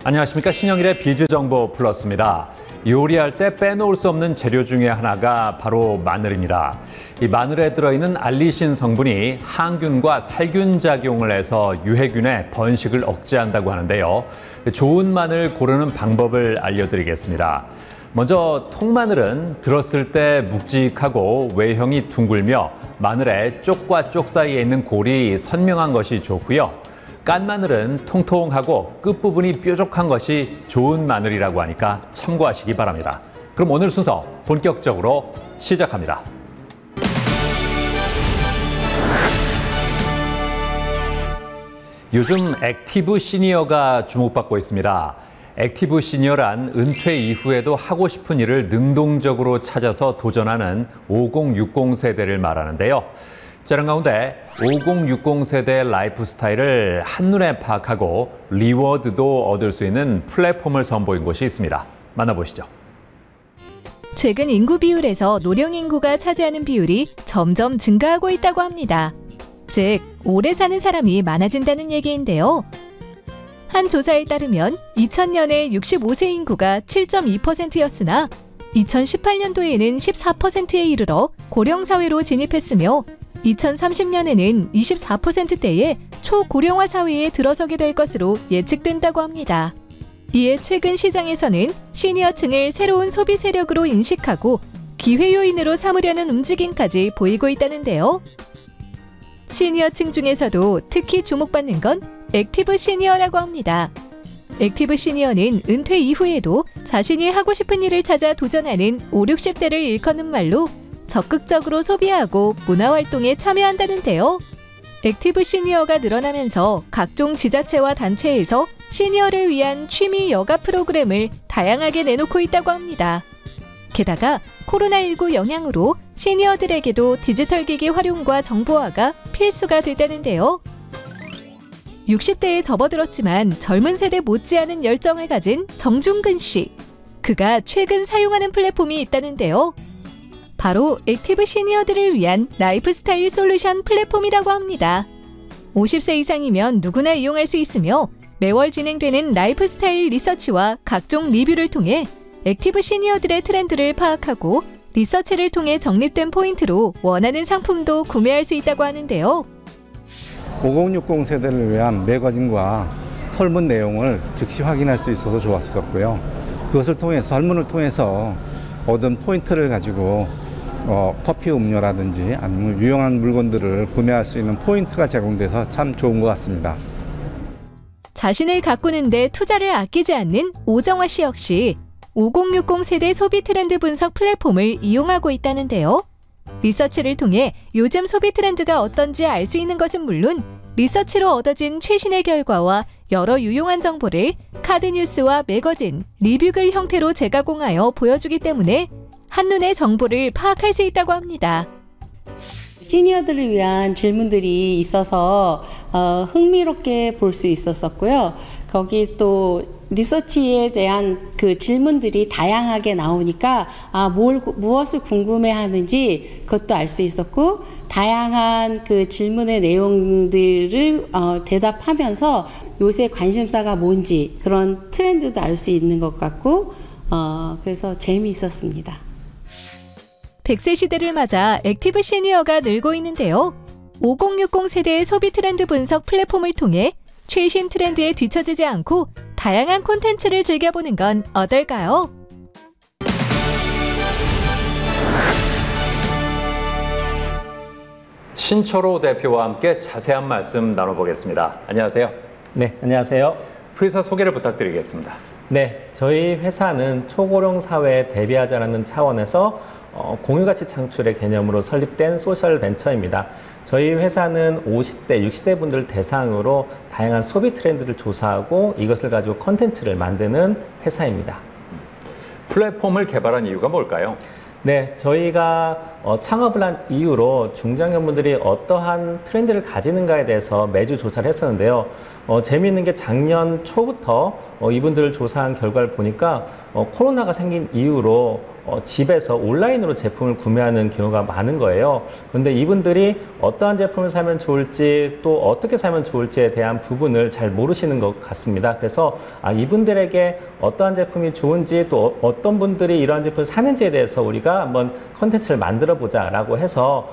안녕하십니까. 신영일의 비주정보 플러스입니다. 요리할 때 빼놓을 수 없는 재료 중에 하나가 바로 마늘입니다. 이 마늘에 들어있는 알리신 성분이 항균과 살균 작용을 해서 유해균의 번식을 억제한다고 하는데요. 좋은 마늘 고르는 방법을 알려드리겠습니다. 먼저 통마늘은 들었을 때 묵직하고 외형이 둥글며 마늘의 쪽과 쪽 사이에 있는 골이 선명한 것이 좋고요. 깐 마늘은 통통하고 끝부분이 뾰족한 것이 좋은 마늘이라고 하니까 참고하시기 바랍니다. 그럼 오늘 순서 본격적으로 시작합니다. 요즘 액티브 시니어가 주목받고 있습니다. 액티브 시니어란 은퇴 이후에도 하고 싶은 일을 능동적으로 찾아서 도전하는 5060 세대를 말하는데요. 자랑 가운데 5060 세대의 라이프 스타일을 한눈에 파악하고 리워드도 얻을 수 있는 플랫폼을 선보인 곳이 있습니다. 만나보시죠. 최근 인구 비율에서 노령 인구가 차지하는 비율이 점점 증가하고 있다고 합니다. 즉, 오래 사는 사람이 많아진다는 얘기인데요. 한 조사에 따르면 2000년에 65세 인구가 7.2%였으나 2018년도에는 14%에 이르러 고령사회로 진입했으며 2030년에는 24%대의 초고령화 사회에 들어서게 될 것으로 예측된다고 합니다. 이에 최근 시장에서는 시니어층을 새로운 소비 세력으로 인식하고 기회 요인으로 삼으려는 움직임까지 보이고 있다는데요. 시니어층 중에서도 특히 주목받는 건 액티브 시니어라고 합니다. 액티브 시니어는 은퇴 이후에도 자신이 하고 싶은 일을 찾아 도전하는 5, 60대를 일컫는 말로 적극적으로 소비하고 문화활동에 참여한다는데요. 액티브 시니어가 늘어나면서 각종 지자체와 단체에서 시니어를 위한 취미 여가 프로그램을 다양하게 내놓고 있다고 합니다. 게다가 코로나19 영향으로 시니어들에게도 디지털 기기 활용과 정보화가 필수가 됐다는데요. 60대에 접어들었지만 젊은 세대 못지않은 열정을 가진 정중근 씨. 그가 최근 사용하는 플랫폼이 있다는데요. 바로 액티브 시니어들을 위한 라이프스타일 솔루션 플랫폼이라고 합니다. 50세 이상이면 누구나 이용할 수 있으며 매월 진행되는 라이프스타일 리서치와 각종 리뷰를 통해 액티브 시니어들의 트렌드를 파악하고 리서치를 통해 적립된 포인트로 원하는 상품도 구매할 수 있다고 하는데요. 5060 세대를 위한 매거진과 설문 내용을 즉시 확인할 수 있어서 좋았을 것 같고요. 그것을 통해서 설문을 통해서 얻은 포인트를 가지고 커피 음료라든지 아니면 유용한 물건들을 구매할 수 있는 포인트가 제공돼서 참 좋은 것 같습니다. 자신을 가꾸는 데 투자를 아끼지 않는 오정화 씨 역시 5060 세대 소비 트렌드 분석 플랫폼을 이용하고 있다는데요. 리서치를 통해 요즘 소비 트렌드가 어떤지 알 수 있는 것은 물론 리서치로 얻어진 최신의 결과와 여러 유용한 정보를 카드 뉴스와 매거진, 리뷰글 형태로 재가공하여 보여주기 때문에 한눈에 정보를 파악할 수 있다고 합니다. 시니어들을 위한 질문들이 있어서 흥미롭게 볼 수 있었고요. 거기 또 리서치에 대한 그 질문들이 다양하게 나오니까 무엇을 궁금해하는지 그것도 알 수 있었고, 다양한 그 질문의 내용들을 대답하면서 요새 관심사가 뭔지 그런 트렌드도 알 수 있는 것 같고, 그래서 재미있었습니다. 100세 시대를 맞아 액티브 시니어가 늘고 있는데요. 5060 세대의 소비 트렌드 분석 플랫폼을 통해 최신 트렌드에 뒤처지지 않고 다양한 콘텐츠를 즐겨보는 건 어떨까요? 신철호 대표와 함께 자세한 말씀 나눠보겠습니다. 안녕하세요. 네, 안녕하세요. 회사 소개를 부탁드리겠습니다. 네, 저희 회사는 초고령 사회에 대비하자는 차원에서 공유가치 창출의 개념으로 설립된 소셜 벤처입니다. 저희 회사는 50대, 60대 분들 대상으로 다양한 소비 트렌드를 조사하고 이것을 가지고 콘텐츠를 만드는 회사입니다. 플랫폼을 개발한 이유가 뭘까요? 네, 저희가 창업을 한 이후로 중장년분들이 어떠한 트렌드를 가지는가에 대해서 매주 조사를 했었는데요. 재미있는 게 작년 초부터 이분들을 조사한 결과를 보니까 코로나가 생긴 이후로 집에서 온라인으로 제품을 구매하는 경우가 많은 거예요. 그런데 이분들이 어떠한 제품을 사면 좋을지 또 어떻게 사면 좋을지에 대한 부분을 잘 모르시는 것 같습니다. 그래서 이분들에게 어떠한 제품이 좋은지 또 어떤 분들이 이러한 제품을 사는지에 대해서 우리가 한번 컨텐츠를 만들어 보자 라고 해서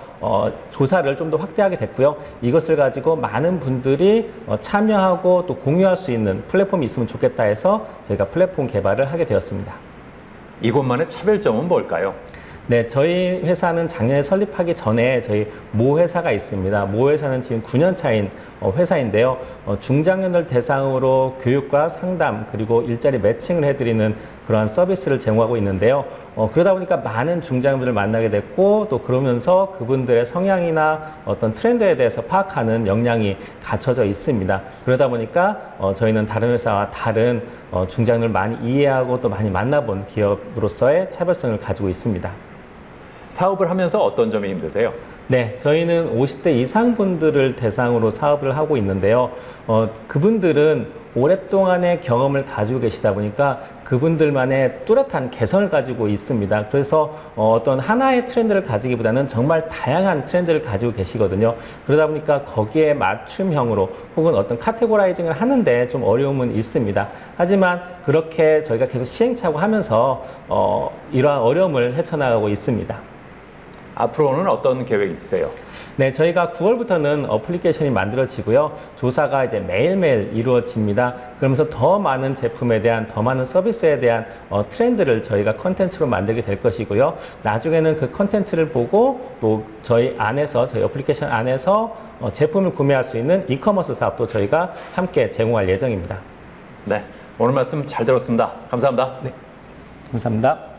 조사를 좀 더 확대하게 됐고요. 이것을 가지고 많은 분들이 참여하고 또 공유할 수 있는 플랫폼이 있으면 좋겠다 해서 저희가 플랫폼 개발을 하게 되었습니다. 이곳만의 차별점은 뭘까요? 네, 저희 회사는 작년에 설립하기 전에 저희 모 회사가 있습니다. 모 회사는 지금 9년 차인 회사인데요. 중장년들 대상으로 교육과 상담 그리고 일자리 매칭을 해드리는 그러한 서비스를 제공하고 있는데요. 그러다 보니까 많은 중장년들을 만나게 됐고 또 그러면서 그분들의 성향이나 어떤 트렌드에 대해서 파악하는 역량이 갖춰져 있습니다. 그러다 보니까 저희는 다른 회사와 다른 중장년을 많이 이해하고 또 많이 만나본 기업으로서의 차별성을 가지고 있습니다. 사업을 하면서 어떤 점이 힘드세요? 네, 저희는 50대 이상 분들을 대상으로 사업을 하고 있는데요. 그분들은 오랫동안의 경험을 가지고 계시다 보니까 그분들만의 뚜렷한 개성을 가지고 있습니다. 그래서 어떤 하나의 트렌드를 가지기보다는 정말 다양한 트렌드를 가지고 계시거든요. 그러다 보니까 거기에 맞춤형으로 혹은 어떤 카테고라이징을 하는데 좀 어려움은 있습니다. 하지만 그렇게 저희가 계속 시행착오하면서 이러한 어려움을 헤쳐나가고 있습니다. 앞으로는 어떤 계획 있으세요? 네, 저희가 9월부터는 어플리케이션이 만들어지고요. 조사가 이제 매일매일 이루어집니다. 그러면서 더 많은 제품에 대한, 더 많은 서비스에 대한 트렌드를 저희가 컨텐츠로 만들게 될 것이고요. 나중에는 그 컨텐츠를 보고 또 저희 안에서, 저희 어플리케이션 안에서 제품을 구매할 수 있는 이커머스 사업도 저희가 함께 제공할 예정입니다. 네, 오늘 말씀 잘 들었습니다. 감사합니다. 네, 감사합니다.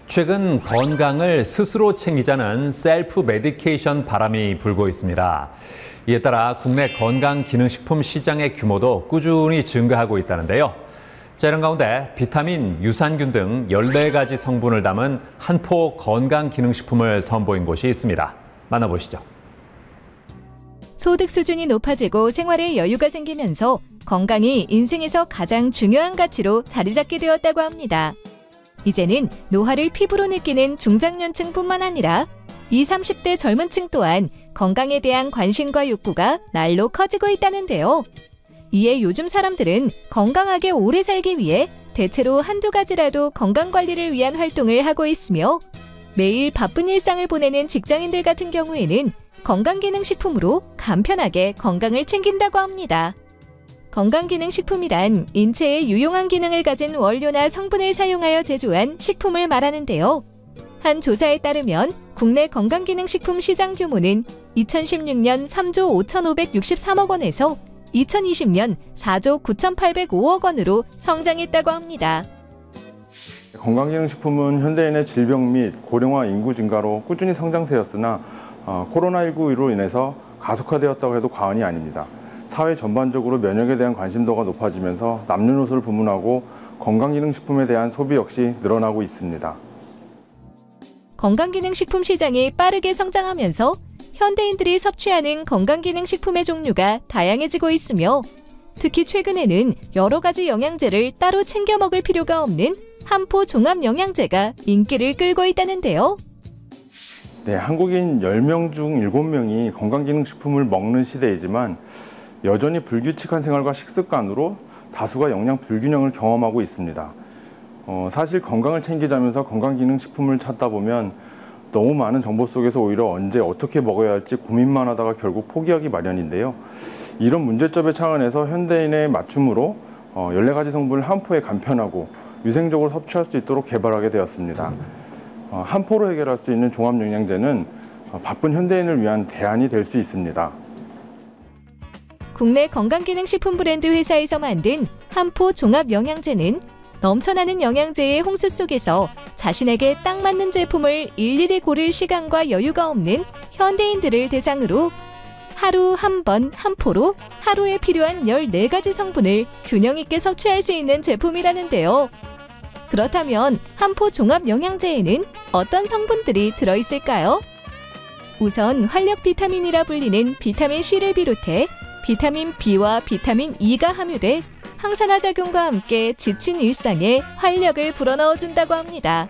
최근 건강을 스스로 챙기자는 셀프 메디케이션 바람이 불고 있습니다. 이에 따라 국내 건강기능식품 시장의 규모도 꾸준히 증가하고 있다는데요. 자, 이런 가운데 비타민, 유산균 등 14가지 성분을 담은 한포 건강기능식품을 선보인 곳이 있습니다. 만나보시죠. 소득 수준이 높아지고 생활에 여유가 생기면서 건강이 인생에서 가장 중요한 가치로 자리 잡게 되었다고 합니다. 이제는 노화를 피부로 느끼는 중장년층뿐만 아니라 20, 30대 젊은 층 또한 건강에 대한 관심과 욕구가 날로 커지고 있다는데요. 이에 요즘 사람들은 건강하게 오래 살기 위해 대체로 한두 가지라도 건강관리를 위한 활동을 하고 있으며 매일 바쁜 일상을 보내는 직장인들 같은 경우에는 건강기능식품으로 간편하게 건강을 챙긴다고 합니다. 건강기능식품이란 인체에 유용한 기능을 가진 원료나 성분을 사용하여 제조한 식품을 말하는데요. 한 조사에 따르면 국내 건강기능식품 시장 규모는 2016년 3조 5,563억 원에서 2020년 4조 9,805억 원으로 성장했다고 합니다. 건강기능식품은 현대인의 질병 및 고령화 인구 증가로 꾸준히 성장세였으나 코로나19로 인해서 가속화되었다고 해도 과언이 아닙니다. 사회 전반적으로 면역에 대한 관심도가 높아지면서 남녀노소를 불문하고 건강기능식품에 대한 소비 역시 늘어나고 있습니다. 건강기능식품 시장이 빠르게 성장하면서 현대인들이 섭취하는 건강기능식품의 종류가 다양해지고 있으며 특히 최근에는 여러 가지 영양제를 따로 챙겨 먹을 필요가 없는 한포 종합영양제가 인기를 끌고 있다는데요. 네, 한국인 10명 중 7명이 건강기능식품을 먹는 시대이지만 여전히 불규칙한 생활과 식습관으로 다수가 영양 불균형을 경험하고 있습니다. 사실 건강을 챙기자면서 건강기능식품을 찾다 보면 너무 많은 정보 속에서 오히려 언제 어떻게 먹어야 할지 고민만 하다가 결국 포기하기 마련인데요. 이런 문제점의 차원에서 현대인의 맞춤으로 14가지 성분을 한 포에 간편하고 위생적으로 섭취할 수 있도록 개발하게 되었습니다. 한 포로 해결할 수 있는 종합영양제는 바쁜 현대인을 위한 대안이 될 수 있습니다. 국내 건강기능식품 브랜드 회사에서 만든 한포 종합영양제는 넘쳐나는 영양제의 홍수 속에서 자신에게 딱 맞는 제품을 일일이 고를 시간과 여유가 없는 현대인들을 대상으로 하루 한 번 한 포로 하루에 필요한 14가지 성분을 균형 있게 섭취할 수 있는 제품이라는데요. 그렇다면 한포 종합영양제에는 어떤 성분들이 들어있을까요? 우선 활력 비타민이라 불리는 비타민 C를 비롯해 비타민 B와 비타민 E가 함유돼 항산화 작용과 함께 지친 일상에 활력을 불어넣어준다고 합니다.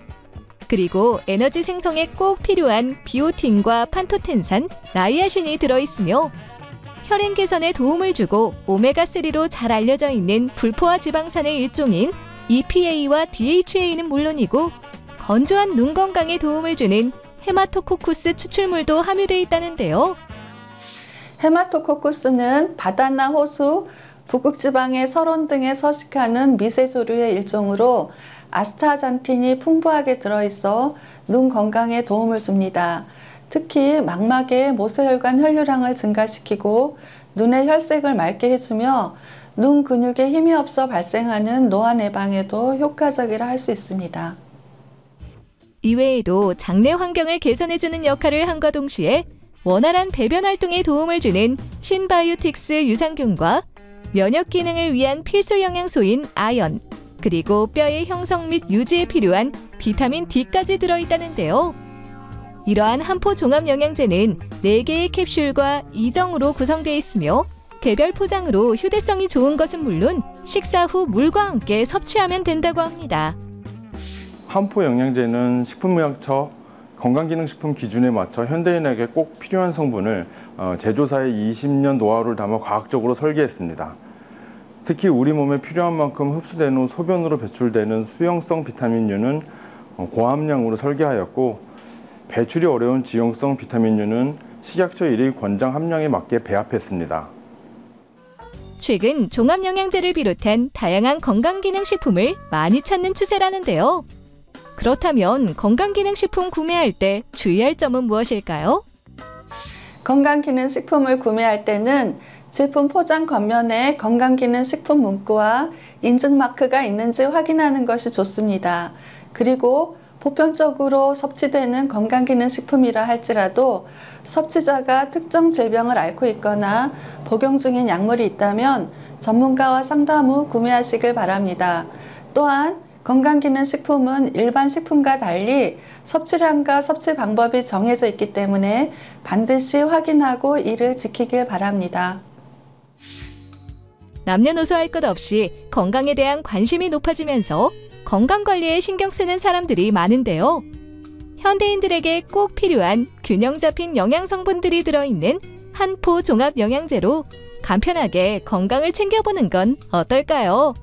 그리고 에너지 생성에 꼭 필요한 비오틴과 판토텐산, 나이아신이 들어있으며 혈행 개선에 도움을 주고 오메가3로 잘 알려져 있는 불포화 지방산의 일종인 EPA와 DHA는 물론이고 건조한 눈 건강에 도움을 주는 헤마토코쿠스 추출물도 함유되어 있다는데요. 헤마토코쿠스는 바다나 호수, 북극지방의 설원 등에 서식하는 미세조류의 일종으로 아스타잔틴이 풍부하게 들어있어 눈 건강에 도움을 줍니다. 특히 망막의 모세혈관 혈류량을 증가시키고 눈의 혈색을 맑게 해주며 눈 근육에 힘이 없어 발생하는 노안 예방에도 효과적이라 할 수 있습니다. 이외에도 장내 환경을 개선해주는 역할을 함과 동시에 원활한 배변 활동에 도움을 주는 신바이오틱스 유산균과 면역 기능을 위한 필수 영양소인 아연, 그리고 뼈의 형성 및 유지에 필요한 비타민 D까지 들어있다는데요. 이러한 한포 종합 영양제는 4개의 캡슐과 2정으로 구성되어 있으며 개별 포장으로 휴대성이 좋은 것은 물론 식사 후 물과 함께 섭취하면 된다고 합니다. 한포 영양제는 식품의약처 건강기능식품 기준에 맞춰 현대인에게 꼭 필요한 성분을 제조사의 20년 노하우를 담아 과학적으로 설계했습니다. 특히 우리 몸에 필요한 만큼 흡수된 후 소변으로 배출되는 수용성 비타민류는 고함량으로 설계하였고, 배출이 어려운 지용성 비타민류는 식약처 1위 권장 함량에 맞게 배합했습니다. 최근 종합영양제를 비롯한 다양한 건강기능식품을 많이 찾는 추세라는데요. 그렇다면 건강기능식품 구매할 때 주의할 점은 무엇일까요? 건강기능식품을 구매할 때는 제품 포장 겉면에 건강기능식품 문구와 인증마크가 있는지 확인하는 것이 좋습니다. 그리고 보편적으로 섭취되는 건강기능식품이라 할지라도 섭취자가 특정 질병을 앓고 있거나 복용 중인 약물이 있다면 전문가와 상담 후 구매하시길 바랍니다. 또한 건강기능식품은 일반 식품과 달리 섭취량과 섭취 방법이 정해져 있기 때문에 반드시 확인하고 이를 지키길 바랍니다. 남녀노소 할 것 없이 건강에 대한 관심이 높아지면서 건강관리에 신경 쓰는 사람들이 많은데요. 현대인들에게 꼭 필요한 균형 잡힌 영양성분들이 들어있는 한포 종합 영양제로 간편하게 건강을 챙겨보는 건 어떨까요?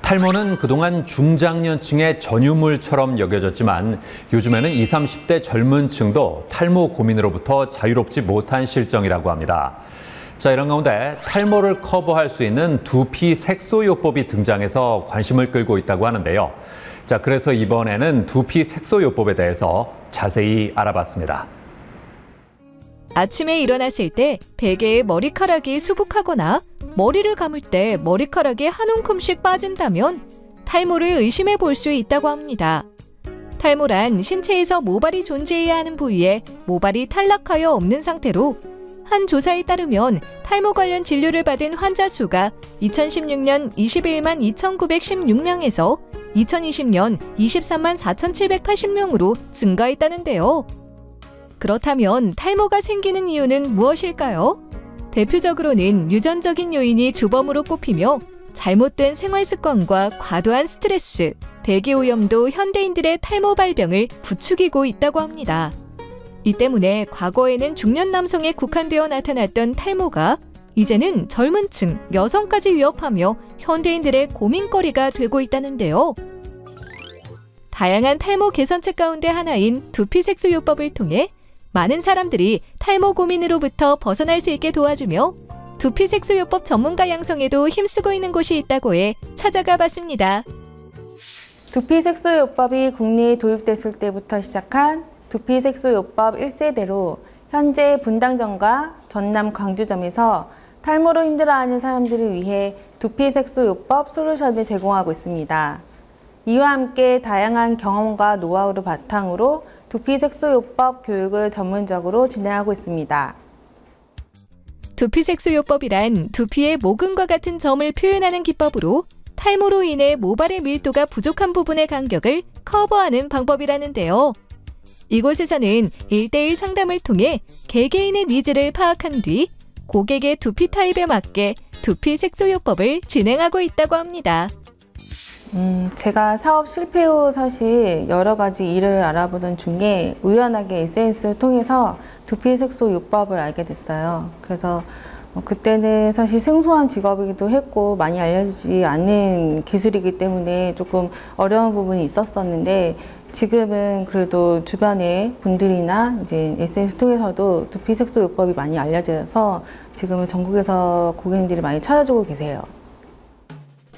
탈모는 그동안 중장년층의 전유물처럼 여겨졌지만 요즘에는 20, 30대 젊은 층도 탈모 고민으로부터 자유롭지 못한 실정이라고 합니다. 자, 이런 가운데 탈모를 커버할 수 있는 두피 색소요법이 등장해서 관심을 끌고 있다고 하는데요. 자, 그래서 이번에는 두피 색소요법에 대해서 자세히 알아봤습니다. 아침에 일어났을 때 베개에 머리카락이 수북하거나 머리를 감을 때 머리카락이 한 움큼씩 빠진다면 탈모를 의심해 볼 수 있다고 합니다. 탈모란 신체에서 모발이 존재해야 하는 부위에 모발이 탈락하여 없는 상태로 한 조사에 따르면 탈모 관련 진료를 받은 환자 수가 2016년 21만 2,916명에서 2020년 23만 4,780명으로 증가했다는데요. 그렇다면 탈모가 생기는 이유는 무엇일까요? 대표적으로는 유전적인 요인이 주범으로 꼽히며 잘못된 생활 습관과 과도한 스트레스, 대기오염도 현대인들의 탈모 발병을 부추기고 있다고 합니다. 이 때문에 과거에는 중년 남성에 국한되어 나타났던 탈모가 이제는 젊은 층, 여성까지 위협하며 현대인들의 고민거리가 되고 있다는데요. 다양한 탈모 개선책 가운데 하나인 두피색소요법을 통해 많은 사람들이 탈모 고민으로부터 벗어날 수 있게 도와주며 두피색소요법 전문가 양성에도 힘쓰고 있는 곳이 있다고 해 찾아가 봤습니다. 두피색소요법이 국내에 도입됐을 때부터 시작한 두피색소요법 1세대로 현재 분당점과 전남 광주점에서 탈모로 힘들어하는 사람들을 위해 두피색소요법 솔루션을 제공하고 있습니다. 이와 함께 다양한 경험과 노하우를 바탕으로 두피색소요법 교육을 전문적으로 진행하고 있습니다. 두피색소요법이란 두피의 모근과 같은 점을 표현하는 기법으로 탈모로 인해 모발의 밀도가 부족한 부분의 간격을 커버하는 방법이라는데요. 이곳에서는 1대1 상담을 통해 개개인의 니즈를 파악한 뒤 고객의 두피 타입에 맞게 두피 색소요법을 진행하고 있다고 합니다. 제가 사업 실패 후 사실 여러 가지 일을 알아보던 중에 우연하게 SNS를 통해서 두피 색소 요법을 알게 됐어요. 그래서 그때는 사실 생소한 직업이기도 했고 많이 알려지지 않는 기술이기 때문에 조금 어려운 부분이 있었었는데, 지금은 그래도 주변의 분들이나 이제 SNS 통해서도 두피 색소 요법이 많이 알려져서 지금은 전국에서 고객님들이 많이 찾아주고 계세요.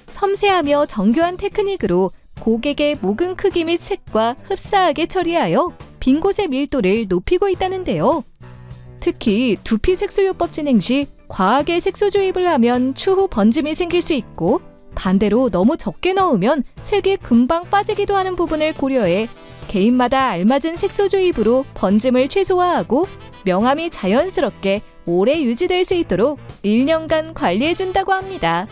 섬세하며 정교한 테크닉으로 고객의 모근 크기 및 색과 흡사하게 처리하여 빈 곳의 밀도를 높이고 있다는데요. 특히 두피 색소요법 진행 시 과하게 색소 주입을 하면 추후 번짐이 생길 수 있고, 반대로 너무 적게 넣으면 색이 금방 빠지기도 하는 부분을 고려해 개인마다 알맞은 색소 주입으로 번짐을 최소화하고 명암이 자연스럽게 오래 유지될 수 있도록 1년간 관리해준다고 합니다.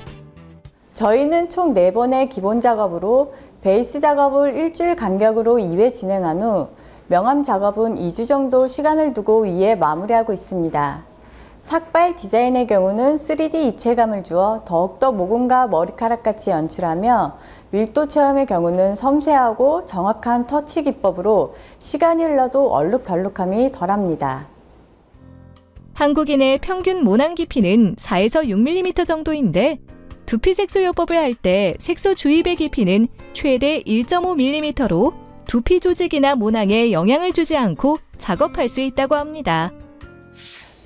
저희는 총 4번의 기본 작업으로 베이스 작업을 일주일 간격으로 2회 진행한 후 명암 작업은 2주 정도 시간을 두고 2회 마무리하고 있습니다. 삭발 디자인의 경우는 3D 입체감을 주어 더욱더 모공과 머리카락같이 연출하며, 밀도 체험의 경우는 섬세하고 정확한 터치 기법으로 시간이 흘러도 얼룩덜룩함이 덜합니다. 한국인의 평균 모낭 깊이는 4에서 6mm 정도인데, 두피 색소요법을 할 때 색소 주입의 깊이는 최대 1.5mm로 두피 조직이나 모낭에 영향을 주지 않고 작업할 수 있다고 합니다.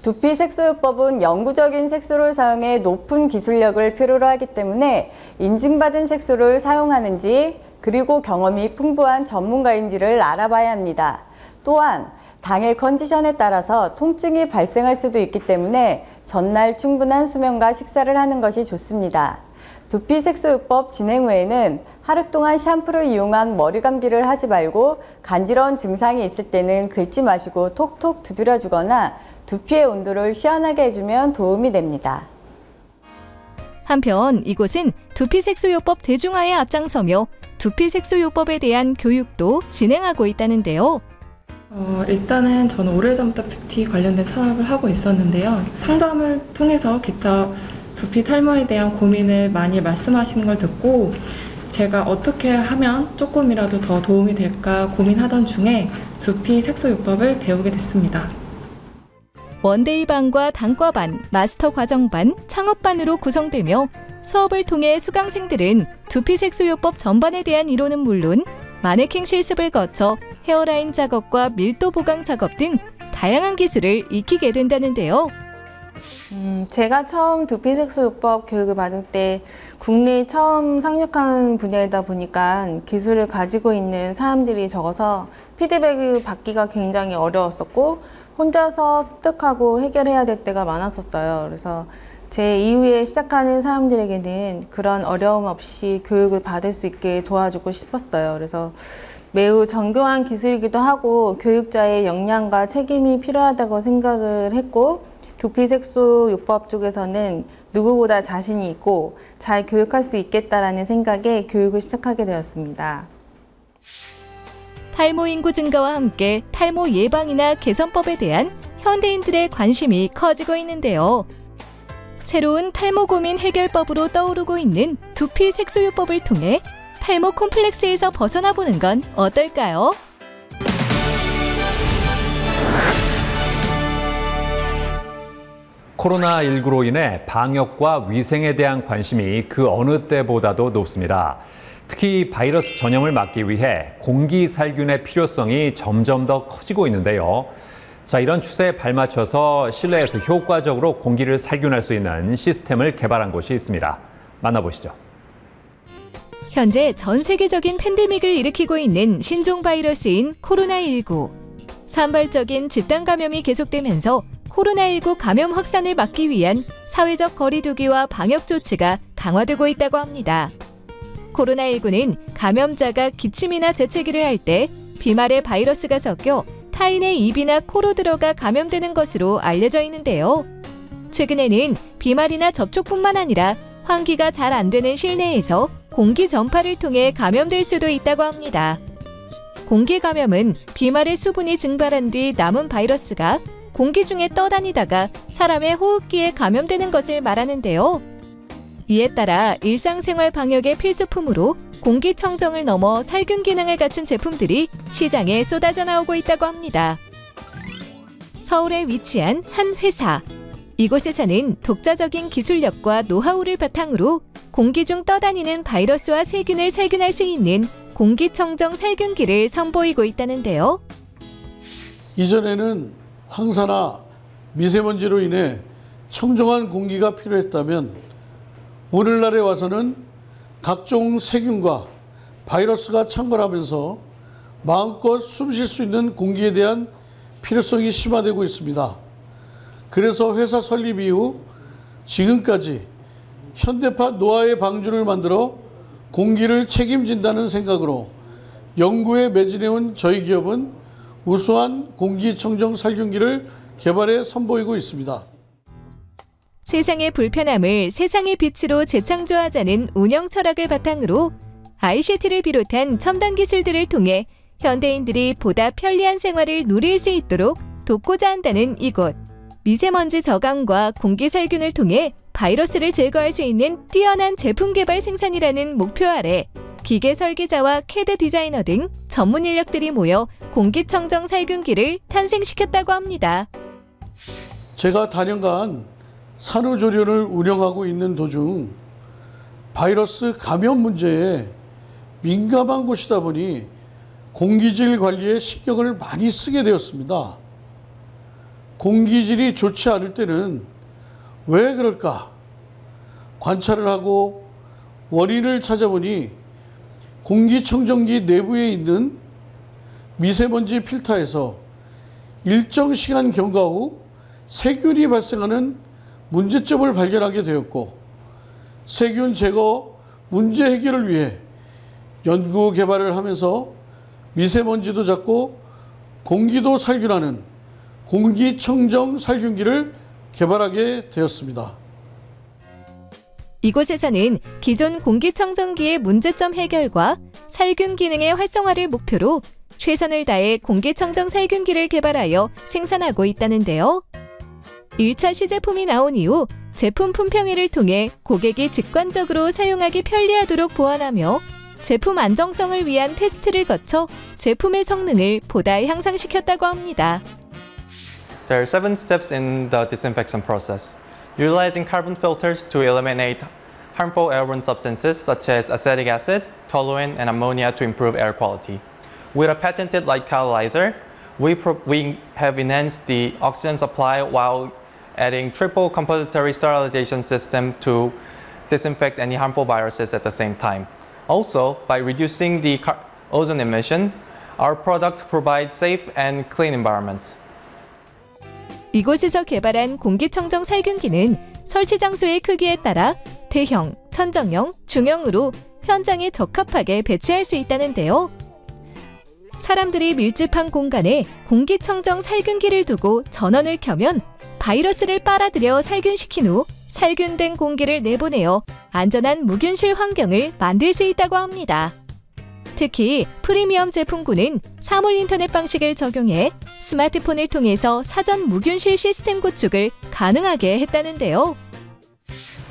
두피 색소요법은 영구적인 색소를 사용해 높은 기술력을 필요로 하기 때문에 인증받은 색소를 사용하는지, 그리고 경험이 풍부한 전문가인지를 알아봐야 합니다. 또한 당일 컨디션에 따라서 통증이 발생할 수도 있기 때문에 전날 충분한 수면과 식사를 하는 것이 좋습니다. 두피 색소요법 진행 후에는 하루 동안 샴푸를 이용한 머리 감기를 하지 말고, 간지러운 증상이 있을 때는 긁지 마시고 톡톡 두드려주거나 두피의 온도를 시원하게 해주면 도움이 됩니다. 한편 이곳은 두피 색소요법 대중화에 앞장서며 두피 색소요법에 대한 교육도 진행하고 있다는데요. 일단은 저는 오래전부터 뷰티 관련된 사업을 하고 있었는데요. 상담을 통해서 기타 두피 탈모에 대한 고민을 많이 말씀하시는 걸 듣고 제가 어떻게 하면 조금이라도 더 도움이 될까 고민하던 중에 두피 색소요법을 배우게 됐습니다. 원데이반과 단과반, 마스터 과정반, 창업반으로 구성되며 수업을 통해 수강생들은 두피 색소요법 전반에 대한 이론은 물론 마네킹 실습을 거쳐 헤어라인 작업과 밀도 보강 작업 등 다양한 기술을 익히게 된다는데요. 제가 처음 두피 색소요법 교육을 받을 때 국내에 처음 상륙한 분야이다 보니까 기술을 가지고 있는 사람들이 적어서 피드백을 받기가 굉장히 어려웠었고, 혼자서 습득하고 해결해야 될 때가 많았었어요. 그래서 제 이후에 시작하는 사람들에게는 그런 어려움 없이 교육을 받을 수 있게 도와주고 싶었어요. 그래서 매우 정교한 기술이기도 하고 교육자의 역량과 책임이 필요하다고 생각을 했고, 두피 색소요법 쪽에서는 누구보다 자신이 있고 잘 교육할 수 있겠다라는 생각에 교육을 시작하게 되었습니다. 탈모 인구 증가와 함께 탈모 예방이나 개선법에 대한 현대인들의 관심이 커지고 있는데요. 새로운 탈모 고민 해결법으로 떠오르고 있는 두피 색소요법을 통해 탈모 콤플렉스에서 벗어나 보는 건 어떨까요? 코로나19로 인해 방역과 위생에 대한 관심이 그 어느 때보다도 높습니다. 특히 바이러스 전염을 막기 위해 공기 살균의 필요성이 점점 더 커지고 있는데요. 자, 이런 추세에 발맞춰서 실내에서 효과적으로 공기를 살균할 수 있는 시스템을 개발한 곳이 있습니다. 만나보시죠. 현재 전 세계적인 팬데믹을 일으키고 있는 신종 바이러스인 코로나19. 산발적인 집단 감염이 계속되면서 코로나19 감염 확산을 막기 위한 사회적 거리 두기와 방역 조치가 강화되고 있다고 합니다. 코로나19는 감염자가 기침이나 재채기를 할 때 비말에 바이러스가 섞여 타인의 입이나 코로 들어가 감염되는 것으로 알려져 있는데요. 최근에는 비말이나 접촉뿐만 아니라 환기가 잘 안 되는 실내에서 공기 전파를 통해 감염될 수도 있다고 합니다. 공기 감염은 비말의 수분이 증발한 뒤 남은 바이러스가 공기 중에 떠다니다가 사람의 호흡기에 감염되는 것을 말하는데요. 이에 따라 일상생활 방역의 필수품으로 공기청정을 넘어 살균 기능을 갖춘 제품들이 시장에 쏟아져 나오고 있다고 합니다. 서울에 위치한 한 회사. 이곳에서는 독자적인 기술력과 노하우를 바탕으로 공기 중 떠다니는 바이러스와 세균을 살균할 수 있는 공기청정 살균기를 선보이고 있다는데요. 이전에는 황사나 미세먼지로 인해 청정한 공기가 필요했다면 오늘날에 와서는 각종 세균과 바이러스가 창궐하면서 마음껏 숨 쉴 수 있는 공기에 대한 필요성이 심화되고 있습니다. 그래서 회사 설립 이후 지금까지 현대판 노화의 방주를 만들어 공기를 책임진다는 생각으로 연구에 매진해온 저희 기업은 우수한 공기청정 살균기를 개발해 선보이고 있습니다. 세상의 불편함을 세상의 빛으로 재창조하자는 운영 철학을 바탕으로 ICT를 비롯한 첨단 기술들을 통해 현대인들이 보다 편리한 생활을 누릴 수 있도록 돕고자 한다는 이곳. 미세먼지 저감과 공기 살균을 통해 바이러스를 제거할 수 있는 뛰어난 제품 개발 생산이라는 목표 아래 기계 설계자와 CAD 디자이너 등 전문 인력들이 모여 공기청정 살균기를 탄생시켰다고 합니다. 제가 다년간 산후조리원을 운영하고 있는 도중 바이러스 감염 문제에 민감한 곳이다 보니 공기질 관리에 신경을 많이 쓰게 되었습니다. 공기질이 좋지 않을 때는 왜 그럴까 관찰을 하고 원인을 찾아보니 공기청정기 내부에 있는 미세먼지 필터에서 일정 시간 경과 후 세균이 발생하는 문제점을 발견하게 되었고, 세균 제거 문제 해결을 위해 연구 개발을 하면서 미세먼지도 잡고 공기도 살균하는 공기청정 살균기를 개발하게 되었습니다. 이곳에서는 기존 공기청정기의 문제점 해결과 살균 기능의 활성화를 목표로 최선을 다해 공기청정 살균기를 개발하여 생산하고 있다는데요. 1차 시제품이 나온 이후 제품 품평회를 통해 고객이 직관적으로 사용하기 편리하도록 보완하며 제품 안정성을 위한 테스트를 거쳐 제품의 성능을 보다 향상시켰다고 합니다. There are 7 steps in the disinfection process, utilizing carbon filters to eliminate harmful airborne substances such as acetic acid, toluene, and ammonia to improve air quality. With a patented light catalyzer, we have enhanced the oxygen supply while adding triple compository sterilization system to disinfect any harmful viruses at the same time. Also, by reducing the ozone emission, our product provides safe and clean environments. 이곳에서 개발한 공기청정 살균기는 설치 장소의 크기에 따라 대형, 천정형, 중형으로 현장에 적합하게 배치할 수 있다는데요. 사람들이 밀집한 공간에 공기청정 살균기를 두고 전원을 켜면 바이러스를 빨아들여 살균시킨 후 살균된 공기를 내보내어 안전한 무균실 환경을 만들 수 있다고 합니다. 특히 프리미엄 제품군은 사물 인터넷 방식을 적용해 스마트폰을 통해서 사전 무균실 시스템 구축을 가능하게 했다는데요.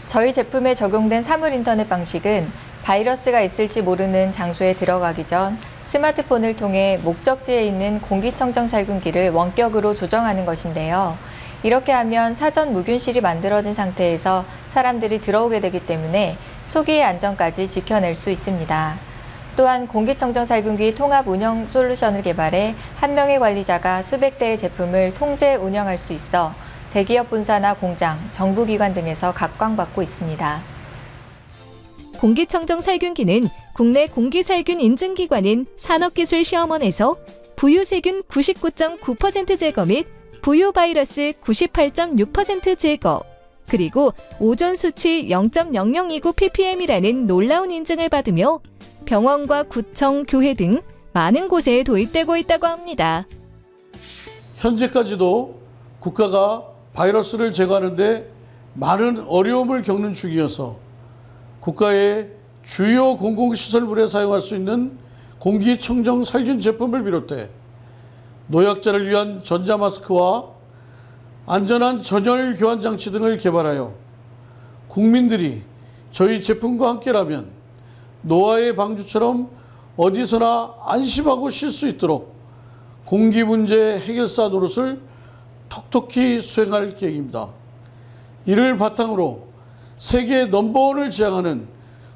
저희 제품에 적용된 사물 인터넷 방식은 바이러스가 있을지 모르는 장소에 들어가기 전 스마트폰을 통해 목적지에 있는 공기청정 살균기를 원격으로 조정하는 것인데요. 이렇게 하면 사전 무균실이 만들어진 상태에서 사람들이 들어오게 되기 때문에 초기의 안전까지 지켜낼 수 있습니다. 또한 공기청정 살균기 통합 운영 솔루션을 개발해 한 명의 관리자가 수백 대의 제품을 통제 운영할 수 있어 대기업 본사나 공장, 정부기관 등에서 각광받고 있습니다. 공기청정 살균기는 국내 공기살균 인증기관인 산업기술시험원에서 부유세균 99.9% 제거 및 부유바이러스 98.6% 제거, 그리고 오존 수치 0.0029 ppm이라는 놀라운 인증을 받으며 병원과 구청, 교회 등 많은 곳에 도입되고 있다고 합니다. 현재까지도 국가가 바이러스를 제거하는 데 많은 어려움을 겪는 중이어서 국가의 주요 공공시설물에 사용할 수 있는 공기청정 살균 제품을 비롯해 노약자를 위한 전자마스크와 안전한 전열 교환 장치 등을 개발하여 국민들이 저희 제품과 함께라면 노아의 방주처럼 어디서나 안심하고 쉴 수 있도록 공기 문제 해결사 노릇을 톡톡히 수행할 계획입니다. 이를 바탕으로 세계 넘버원을 지향하는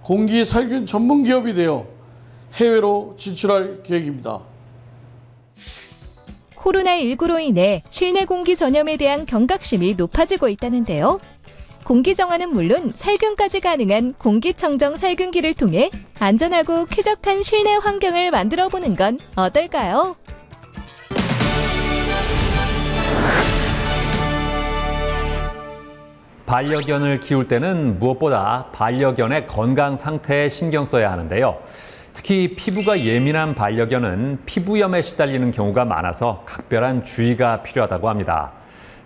공기 살균 전문 기업이 되어 해외로 진출할 계획입니다. 코로나19로 인해 실내 공기 전염에 대한 경각심이 높아지고 있다는데요. 공기 정화는 물론 살균까지 가능한 공기청정 살균기를 통해 안전하고 쾌적한 실내 환경을 만들어 보는 건 어떨까요? 반려견을 키울 때는 무엇보다 반려견의 건강 상태에 신경 써야 하는데요. 특히 피부가 예민한 반려견은 피부염에 시달리는 경우가 많아서 각별한 주의가 필요하다고 합니다.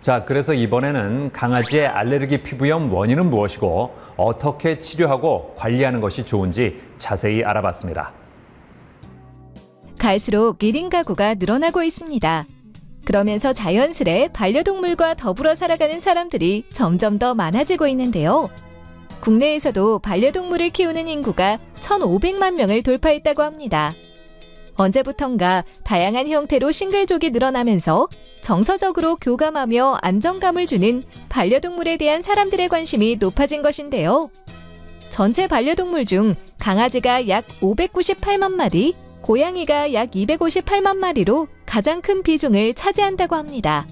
자, 그래서 이번에는 강아지의 알레르기 피부염 원인은 무엇이고 어떻게 치료하고 관리하는 것이 좋은지 자세히 알아봤습니다. 갈수록 1인 가구가 늘어나고 있습니다. 그러면서 자연스레 반려동물과 더불어 살아가는 사람들이 점점 더 많아지고 있는데요. 국내에서도 반려동물을 키우는 인구가 1,500만 명을 돌파했다고 합니다. 언제부턴가 다양한 형태로 싱글족이 늘어나면서 정서적으로 교감하며 안정감을 주는 반려동물에 대한 사람들의 관심이 높아진 것인데요. 전체 반려동물 중 강아지가 약 598만 마리, 고양이가 약 258만 마리로 가장 큰 비중을 차지한다고 합니다.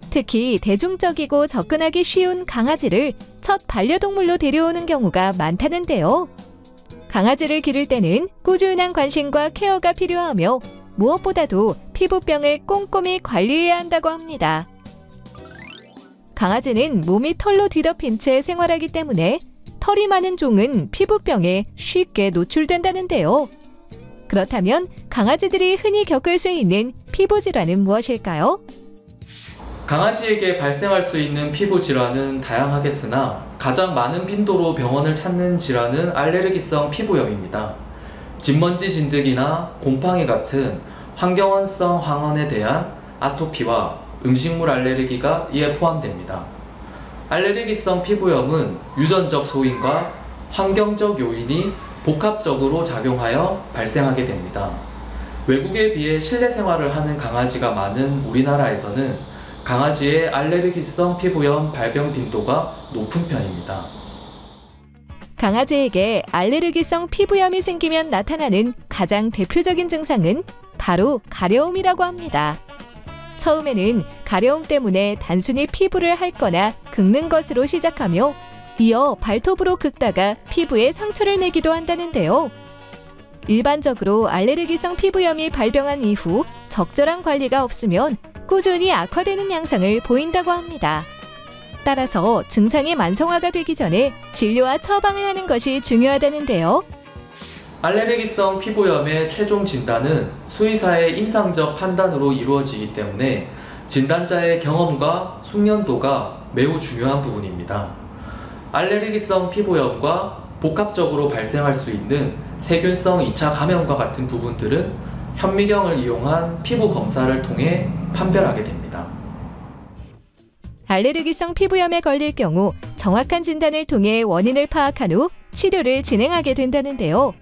특히 대중적이고 접근하기 쉬운 강아지를 첫 반려동물로 데려오는 경우가 많다는데요. 강아지를 기를 때는 꾸준한 관심과 케어가 필요하며 무엇보다도 피부병을 꼼꼼히 관리해야 한다고 합니다. 강아지는 몸이 털로 뒤덮인 채 생활하기 때문에 털이 많은 종은 피부병에 쉽게 노출된다는데요. 그렇다면 강아지들이 흔히 겪을 수 있는 피부 질환은 무엇일까요? 강아지에게 발생할 수 있는 피부 질환은 다양하겠으나 가장 많은 빈도로 병원을 찾는 질환은 알레르기성 피부염입니다. 진먼지 진드기나 곰팡이 같은 환경원성 황원에 대한 아토피와 음식물 알레르기가 이에 포함됩니다. 알레르기성 피부염은 유전적 소인과 환경적 요인이 복합적으로 작용하여 발생하게 됩니다. 외국에 비해 실내 생활을 하는 강아지가 많은 우리나라에서는 강아지의 알레르기성 피부염 발병 빈도가 높은 편입니다. 강아지에게 알레르기성 피부염이 생기면 나타나는 가장 대표적인 증상은 바로 가려움이라고 합니다. 처음에는 가려움 때문에 단순히 피부를 핥거나 긁는 것으로 시작하며 이어 발톱으로 긁다가 피부에 상처를 내기도 한다는데요. 일반적으로 알레르기성 피부염이 발병한 이후 적절한 관리가 없으면 꾸준히 악화되는 양상을 보인다고 합니다. 따라서 증상이 만성화가 되기 전에 진료와 처방을 하는 것이 중요하다는데요. 알레르기성 피부염의 최종 진단은 수의사의 임상적 판단으로 이루어지기 때문에 진단자의 경험과 숙련도가 매우 중요한 부분입니다. 알레르기성 피부염과 복합적으로 발생할 수 있는 세균성 2차 감염과 같은 부분들은 현미경을 이용한 피부 검사를 통해 판별하게 됩니다. 알레르기성 피부염에 걸릴 경우 정확한 진단을 통해 원인을 파악한 후 치료를 진행하게 된다는데요.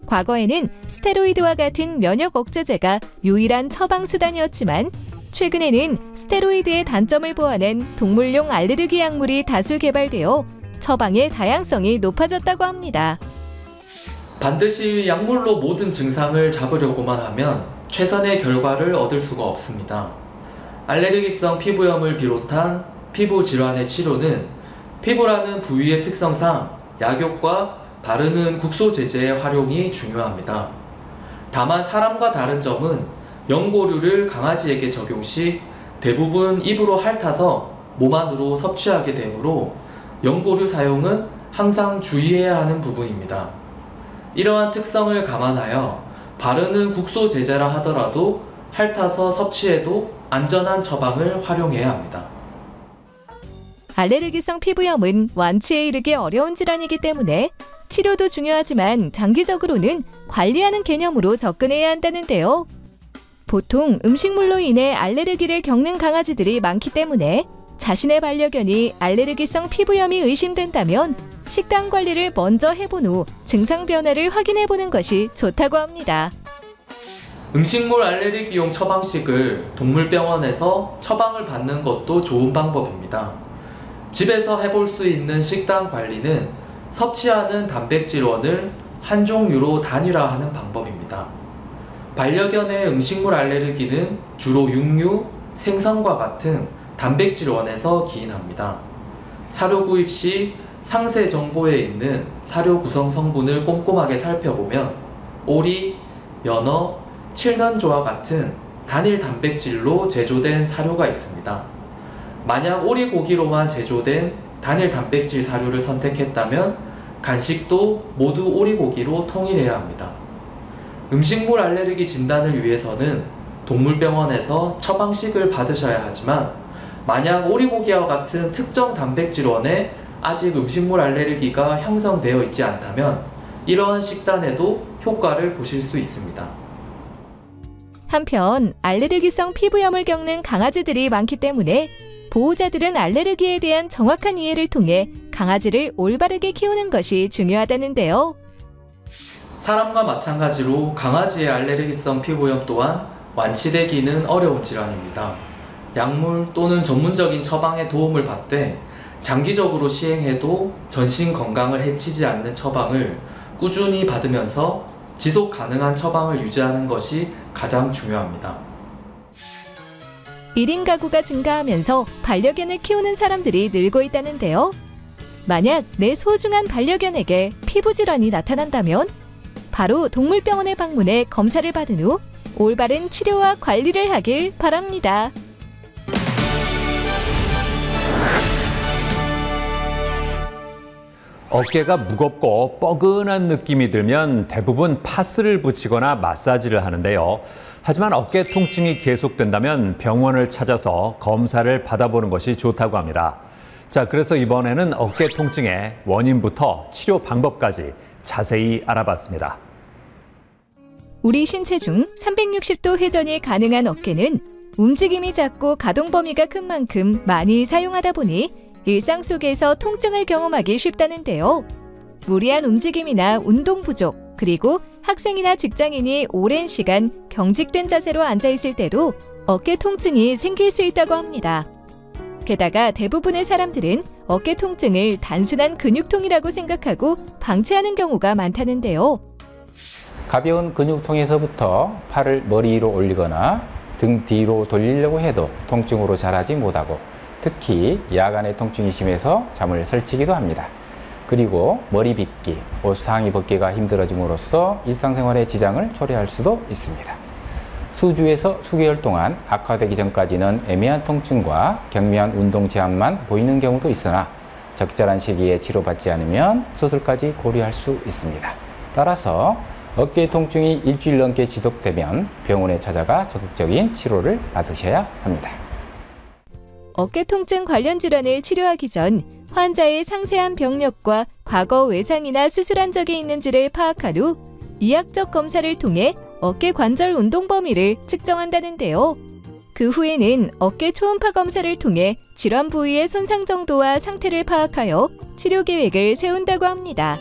과거에는 스테로이드와 같은 면역 억제제가 유일한 처방 수단이었지만 최근에는 스테로이드의 단점을 보완한 동물용 알레르기 약물이 다수 개발되어 처방의 다양성이 높아졌다고 합니다. 반드시 약물로 모든 증상을 잡으려고만 하면 최선의 결과를 얻을 수가 없습니다. 알레르기성 피부염을 비롯한 피부 질환의 치료는 피부라는 부위의 특성상 약효과 바르는 국소제제의 활용이 중요합니다. 다만 사람과 다른 점은 연고류를 강아지에게 적용 시 대부분 입으로 핥아서 몸 안으로 섭취하게 되므로 연고류 사용은 항상 주의해야 하는 부분입니다. 이러한 특성을 감안하여 바르는 국소제제라 하더라도 핥아서 섭취해도 안전한 처방을 활용해야 합니다. 알레르기성 피부염은 완치에 이르기 어려운 질환이기 때문에 치료도 중요하지만 장기적으로는 관리하는 개념으로 접근해야 한다는데요. 보통 음식물로 인해 알레르기를 겪는 강아지들이 많기 때문에 자신의 반려견이 알레르기성 피부염이 의심된다면 식단 관리를 먼저 해본 후 증상 변화를 확인해보는 것이 좋다고 합니다. 음식물 알레르기용 처방식을 동물병원에서 처방을 받는 것도 좋은 방법입니다. 집에서 해볼 수 있는 식단 관리는 섭취하는 단백질원을 한 종류로 단일화하는 방법입니다. 반려견의 음식물 알레르기는 주로 육류, 생선과 같은 단백질원에서 기인합니다. 사료 구입 시 상세 정보에 있는 사료 구성 성분을 꼼꼼하게 살펴보면 오리, 연어, 칠면조와 같은 단일 단백질로 제조된 사료가 있습니다. 만약 오리고기로만 제조된 단일 단백질 사료를 선택했다면 간식도 모두 오리고기로 통일해야 합니다. 음식물 알레르기 진단을 위해서는 동물병원에서 처방식을 받으셔야 하지만 만약 오리고기와 같은 특정 단백질원에 아직 음식물 알레르기가 형성되어 있지 않다면 이러한 식단에도 효과를 보실 수 있습니다. 한편 알레르기성 피부염을 겪는 강아지들이 많기 때문에 보호자들은 알레르기에 대한 정확한 이해를 통해 강아지를 올바르게 키우는 것이 중요하다는데요. 사람과 마찬가지로 강아지의 알레르기성 피부염 또한 완치되기는 어려운 질환입니다. 약물 또는 전문적인 처방의 도움을 받되 장기적으로 시행해도 전신 건강을 해치지 않는 처방을 꾸준히 받으면서 지속 가능한 처방을 유지하는 것이 가장 중요합니다. 1인 가구가 증가하면서 반려견을 키우는 사람들이 늘고 있다는데요. 만약 내 소중한 반려견에게 피부질환이 나타난다면 바로 동물병원에 방문해 검사를 받은 후 올바른 치료와 관리를 하길 바랍니다. 어깨가 무겁고 뻐근한 느낌이 들면 대부분 파스를 붙이거나 마사지를 하는데요. 하지만 어깨 통증이 계속된다면 병원을 찾아서 검사를 받아보는 것이 좋다고 합니다. 자, 그래서 이번에는 어깨 통증의 원인부터 치료 방법까지 자세히 알아봤습니다. 우리 신체 중 360도 회전이 가능한 어깨는 움직임이 작고 가동 범위가 큰 만큼 많이 사용하다 보니 일상 속에서 통증을 경험하기 쉽다는데요. 무리한 움직임이나 운동 부족, 그리고 학생이나 직장인이 오랜 시간 경직된 자세로 앉아있을 때도 어깨 통증이 생길 수 있다고 합니다. 게다가 대부분의 사람들은 어깨 통증을 단순한 근육통이라고 생각하고 방치하는 경우가 많다는데요. 가벼운 근육통에서부터 팔을 머리 위로 올리거나 등 뒤로 돌리려고 해도 통증으로 자라지 못하고 특히 야간에 통증이 심해서 잠을 설치기도 합니다. 그리고 머리 빗기, 옷 상의 벗기가 힘들어짐으로써 일상생활에 지장을 초래할 수도 있습니다. 수주에서 수개월 동안 악화되기 전까지는 애매한 통증과 경미한 운동 제한만 보이는 경우도 있으나 적절한 시기에 치료받지 않으면 수술까지 고려할 수 있습니다. 따라서 어깨 통증이 일주일 넘게 지속되면 병원에 찾아가 적극적인 치료를 받으셔야 합니다. 어깨 통증 관련 질환을 치료하기 전 환자의 상세한 병력과 과거 외상이나 수술한 적이 있는지를 파악한 후 이학적 검사를 통해 어깨 관절 운동 범위를 측정한다는데요. 그 후에는 어깨 초음파 검사를 통해 질환 부위의 손상 정도와 상태를 파악하여 치료 계획을 세운다고 합니다.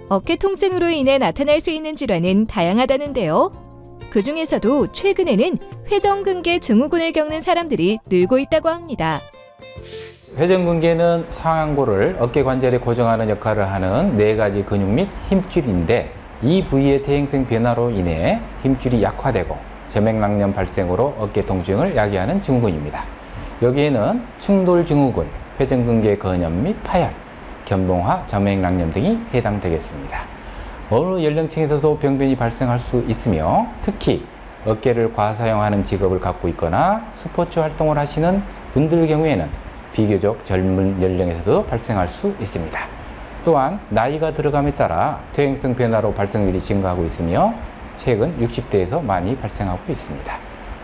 어깨 통증으로 인해 나타날 수 있는 질환은 다양하다는데요. 그 중에서도 최근에는 회전근개 증후군을 겪는 사람들이 늘고 있다고 합니다. 회전근개는 상완골을 어깨 관절에 고정하는 역할을 하는 4가지 근육 및 힘줄인데 이 부위의 퇴행성 변화로 인해 힘줄이 약화되고 점액낭염 발생으로 어깨 통증을 야기하는 증후군입니다. 여기에는 충돌증후군, 회전근개 근염 및 파열, 견봉화, 점액낭염 등이 해당되겠습니다. 어느 연령층에서도 병변이 발생할 수 있으며 특히 어깨를 과사용하는 직업을 갖고 있거나 스포츠 활동을 하시는 분들 경우에는 비교적 젊은 연령에서도 발생할 수 있습니다. 또한 나이가 들어감에 따라 퇴행성 변화로 발생률이 증가하고 있으며 최근 60대에서 많이 발생하고 있습니다.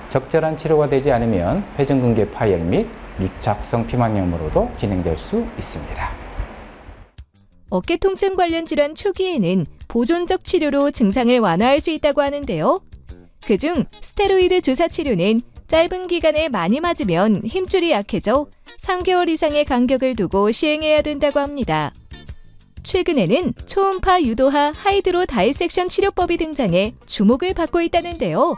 적절한 치료가 되지 않으면 회전근개 파열 및 유착성 피막염으로도 진행될 수 있습니다. 어깨 통증 관련 질환 초기에는 보존적 치료로 증상을 완화할 수 있다고 하는데요. 그중 스테로이드 주사 치료는 짧은 기간에 많이 맞으면 힘줄이 약해져 3개월 이상의 간격을 두고 시행해야 된다고 합니다. 최근에는 초음파 유도하 하이드로 다이섹션 치료법이 등장해 주목을 받고 있다는데요.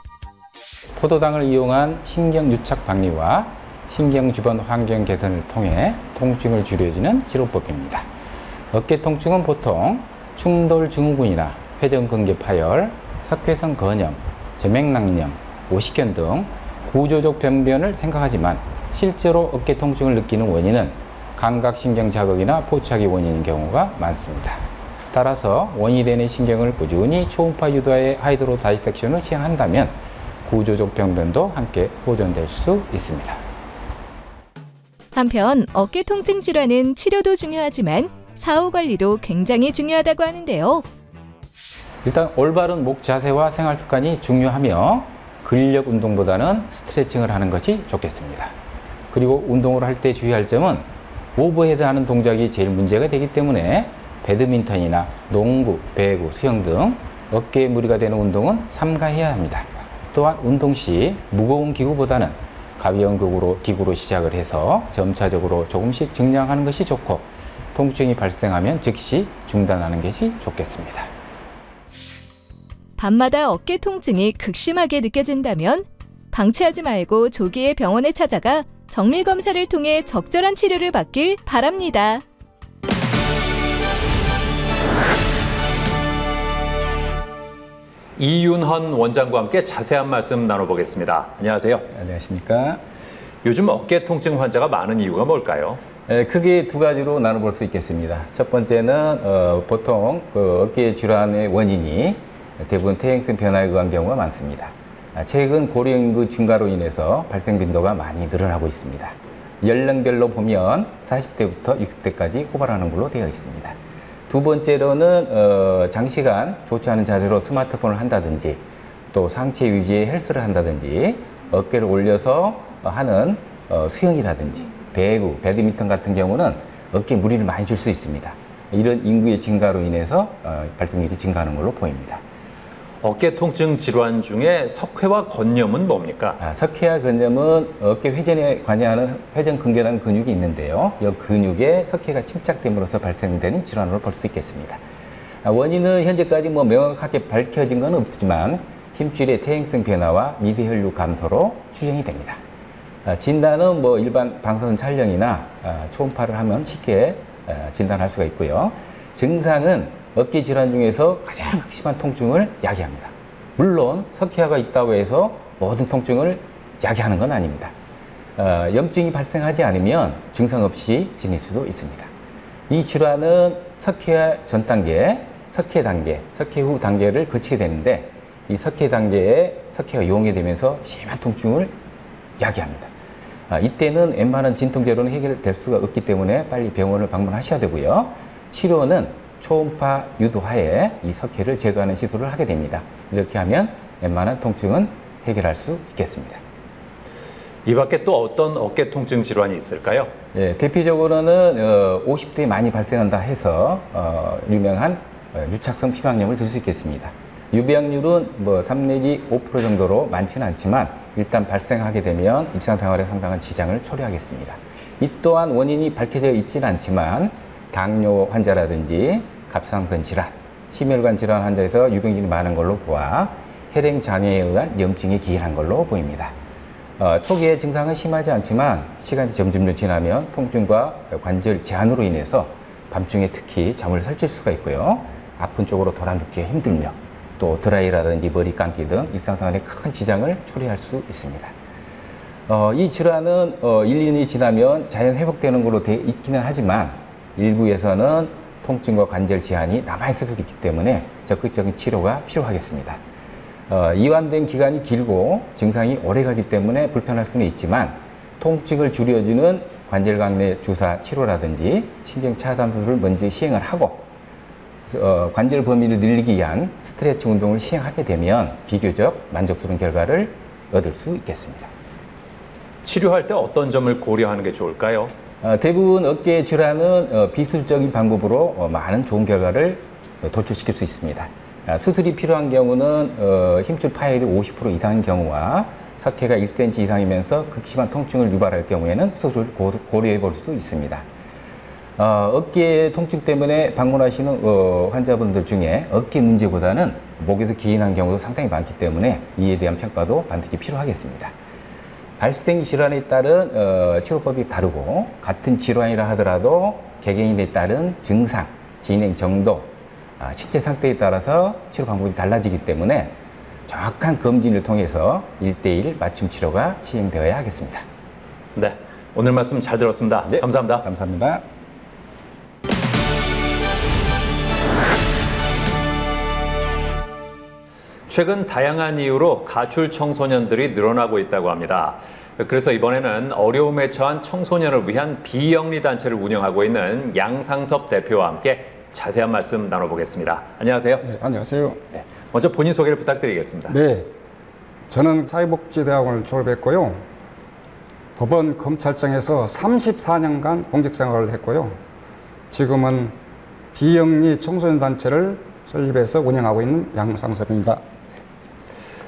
포도당을 이용한 신경 유착 박리와 신경 주변 환경 개선을 통해 통증을 줄여주는 치료법입니다. 어깨 통증은 보통 충돌 증후군이나 회전근개 파열, 석회성 건염, 제맥낭염, 오십견 등 구조적 병변을 생각하지만 실제로 어깨 통증을 느끼는 원인은 감각신경 자극이나 포착이 원인인 경우가 많습니다. 따라서 원인이 되는 신경을 꾸준히 초음파 유도의 하이드로 다이섹션을 시행한다면 구조적 병변도 함께 보존될 수 있습니다. 한편 어깨 통증 질환은 치료도 중요하지만 사후 관리도 굉장히 중요하다고 하는데요. 일단 올바른 목 자세와 생활 습관이 중요하며 근력 운동보다는 스트레칭을 하는 것이 좋겠습니다. 그리고 운동을 할 때 주의할 점은 오버헤드 하는 동작이 제일 문제가 되기 때문에 배드민턴이나 농구, 배구, 수영 등 어깨에 무리가 되는 운동은 삼가해야 합니다. 또한 운동 시 무거운 기구보다는 가벼운 기구로 시작을 해서 점차적으로 조금씩 증량하는 것이 좋고 통증이 발생하면 즉시 중단하는 것이 좋겠습니다. 밤마다 어깨 통증이 극심하게 느껴진다면 방치하지 말고 조기에 병원에 찾아가 정밀 검사를 통해 적절한 치료를 받길 바랍니다. 이윤헌 원장과 함께 자세한 말씀 나눠보겠습니다. 안녕하세요. 안녕하십니까. 요즘 어깨 통증 환자가 많은 이유가 뭘까요? 크게 두 가지로 나눠볼 수 있겠습니다. 첫 번째는 보통 어깨 질환의 원인이 대부분 퇴행성 변화에 의한 경우가 많습니다. 최근 고령 인구 증가로 인해서 발생 빈도가 많이 늘어나고 있습니다. 연령별로 보면 40대부터 60대까지 호발하는 걸로 되어 있습니다. 두 번째로는 장시간 좋지 않은 자세로 스마트폰을 한다든지 또 상체 유지에 헬스를 한다든지 어깨를 올려서 하는 수영이라든지 배구, 배드민턴 같은 경우는 어깨에 무리를 많이 줄 수 있습니다. 이런 인구의 증가로 인해서 발생률이 증가하는 걸로 보입니다. 어깨 통증 질환 중에 석회와 건염은 뭡니까? 석회와 건염은 어깨 회전에 관여하는 회전근개라는 근육이 있는데요. 이 근육에 석회가 침착됨으로써 발생되는 질환으로 볼 수 있겠습니다. 원인은 현재까지 명확하게 밝혀진 건 없지만 힘줄의 퇴행성 변화와 미세혈류 감소로 추정이 됩니다. 진단은 일반 방사선 촬영이나 초음파를 하면 쉽게 진단할 수가 있고요. 증상은 어깨 질환 중에서 가장 극심한 통증을 야기합니다. 물론 석회화가 있다고 해서 모든 통증을 야기하는 건 아닙니다. 염증이 발생하지 않으면 증상 없이 지낼 수도 있습니다. 이 질환은 석회화 전 단계, 석회 단계, 석회 후 단계를 거치게 되는데 이 석회 단계에 석회가 용해되면서 심한 통증을 야기합니다. 이때는 웬만한 진통제로는 해결될 수가 없기 때문에 빨리 병원을 방문하셔야 되고요. 치료는 초음파 유도하에 이 석회를 제거하는 시술을 하게 됩니다. 이렇게 하면 웬만한 통증은 해결할 수 있겠습니다. 이 밖에 또 어떤 어깨 통증 질환이 있을까요? 대표적으로는 50대에 많이 발생한다 해서 유명한 유착성 피막염을 들 수 있겠습니다. 유병률은 3 내지 5% 정도로 많지는 않지만 일단 발생하게 되면 일상생활에 상당한 지장을 초래하겠습니다. 이 또한 원인이 밝혀져 있지는 않지만 당뇨 환자라든지 갑상선 질환, 심혈관 질환 환자에서 유병률이 많은 걸로 보아 혈행 장애에 의한 염증이 기인한 걸로 보입니다. 초기에 증상은 심하지 않지만 시간이 점점 지나면 통증과 관절 제한으로 인해서 밤중에 특히 잠을 설칠 수가 있고요. 아픈 쪽으로 돌아눕기가 힘들며 또 드라이라든지 머리 감기 등 일상생활에 큰 지장을 초래할 수 있습니다. 이 질환은 1, 2년이 지나면 자연 회복되는 걸로 되어 있기는 하지만 일부에서는 통증과 관절 제한이 남아있을 수도 있기 때문에 적극적인 치료가 필요하겠습니다. 이완된 기간이 길고 증상이 오래가기 때문에 불편할 수는 있지만 통증을 줄여주는 관절강내 주사 치료라든지 신경차단술을 먼저 시행을 하고 관절 범위를 늘리기 위한 스트레칭 운동을 시행하게 되면 비교적 만족스러운 결과를 얻을 수 있겠습니다. 치료할 때 어떤 점을 고려하는 게 좋을까요? 대부분 어깨 질환은 비수술적인 방법으로 많은 좋은 결과를 도출시킬 수 있습니다. 수술이 필요한 경우는 힘줄 파열이 50% 이상인 경우와 석회가 1cm 이상이면서 극심한 통증을 유발할 경우에는 수술을 고려해 볼 수도 있습니다. 어깨 통증 때문에 방문하시는 환자분들 중에 어깨 문제보다는 목에서 기인한 경우도 상당히 많기 때문에 이에 대한 평가도 반드시 필요하겠습니다. 발생 질환에 따른 치료법이 다르고 같은 질환이라 하더라도 개개인에 따른 증상, 진행 정도, 신체 상태에 따라서 치료 방법이 달라지기 때문에 정확한 검진을 통해서 1:1 맞춤 치료가 시행되어야 하겠습니다. 네, 오늘 말씀 잘 들었습니다. 네, 감사합니다. 감사합니다. 최근 다양한 이유로 가출 청소년들이 늘어나고 있다고 합니다. 그래서 이번에는 어려움에 처한 청소년을 위한 비영리 단체를 운영하고 있는 양상섭 대표와 함께 자세한 말씀 나눠보겠습니다. 안녕하세요. 네, 안녕하세요. 네, 먼저 본인 소개를 부탁드리겠습니다. 네, 저는 사회복지대학원을 졸업했고요. 법원 검찰청에서 34년간 공직생활을 했고요. 지금은 비영리 청소년 단체를 설립해서 운영하고 있는 양상섭입니다.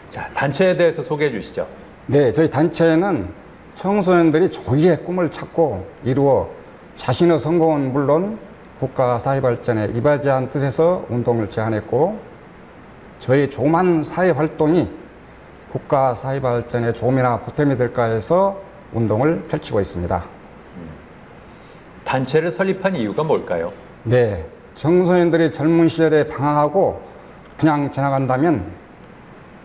자, 단체에 대해서 소개해 주시죠. 네, 저희 단체는 청소년들이 조기에 꿈을 찾고 이루어 자신의 성공은 물론 국가 사회 발전에 이바지한 뜻에서 운동을 제안했고, 저희 조그만 사회 활동이 국가 사회 발전에 조금이나 보탬이 될까 해서 운동을 펼치고 있습니다. 단체를 설립한 이유가 뭘까요? 네, 청소년들이 젊은 시절에 방황하고 그냥 지나간다면